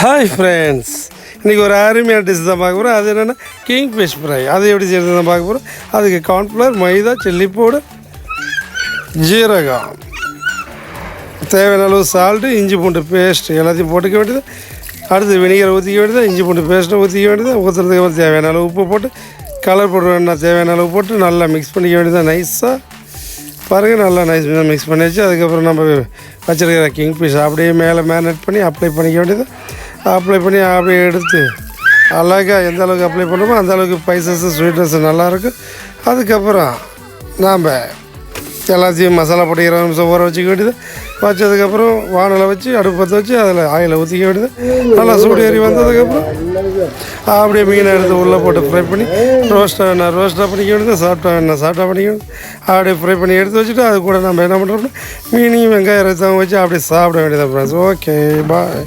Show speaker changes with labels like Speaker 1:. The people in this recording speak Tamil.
Speaker 1: ஹாய் ஃப்ரெண்ட்ஸ், இன்றைக்கி ஒரு அருமையான டிஷ் தான் பார்க்க போகிறோம். அது என்னென்னா கிங் ஃபிஷ் ஃப்ரை. அது எப்படி செய்கிறது தான் பார்க்க போகிறோம். அதுக்கு கார்ன்ஃப்ளவர், மைதா, சில்லி பவுடர், ஜீரகம், தேவையான அளவு சால்ட்டு, இஞ்சி பூண்டு பேஸ்ட் எல்லாத்தையும் போட்டுக்க வேண்டியது. அடுத்து வினிகரை ஊற்றிக்க வேண்டியது, இஞ்சி பூண்டு பேஸ்ட்டை ஊற்றிக்க வேண்டியது. ஊற்றுறதுக்கு தேவையான அளவு உப்பு போட்டு, கலர் பவுடர் வேணா தேவையான அளவு போட்டு நல்லா மிக்ஸ் பண்ணிக்க வேண்டியது. நைஸாக பாருங்கள், நல்லா நைஸ் மிக்ஸ் பண்ணி வச்சு அதுக்கப்புறம் நம்ம வச்சுருக்கிற கிங் ஃபிஷ் அப்படியே மேலே மேரினேட் பண்ணி அப்ளை பண்ணிக்க வேண்டியது. அப்ளை பண்ணி அப்படியே எடுத்து அழகாக எந்த அளவுக்கு அப்ளை பண்ணுறோமோ அந்த அளவுக்கு ஸ்பைசஸ்ஸு ஸ்வீட்னஸ்ஸு நல்லாயிருக்கும். அதுக்கப்புறம் நாம் எல்லாத்தையும் மசாலா போட்டு 20 நிமிஷம் ஊற வச்சுக்க வேண்டியது. வச்சதுக்கப்புறம் வானலை வச்சு அடுப்பு பற்ற வச்சு அதில் ஆயிலை ஊற்றிக்க வேண்டியது. நல்லா சூடு ஏறி வந்ததுக்கப்புறம் அப்படியே மீனை எடுத்து உள்ளே போட்டு ஃப்ரை பண்ணி ரோஸ்ட்டாக பண்ணிக்க வேண்டியது. சாஃப்டாக பண்ணிக்க வேண்டியது. அப்படியே ஃப்ரை பண்ணி எடுத்து வச்சுட்டு அது கூட நம்ம என்ன பண்ணுறோம்னா மீனையும் வெங்காயம் ரத்தம் வச்சு அப்படியே சாப்பிட வேண்டியது ஃப்ரெண்ட்ஸ். ஓகே, பாய்.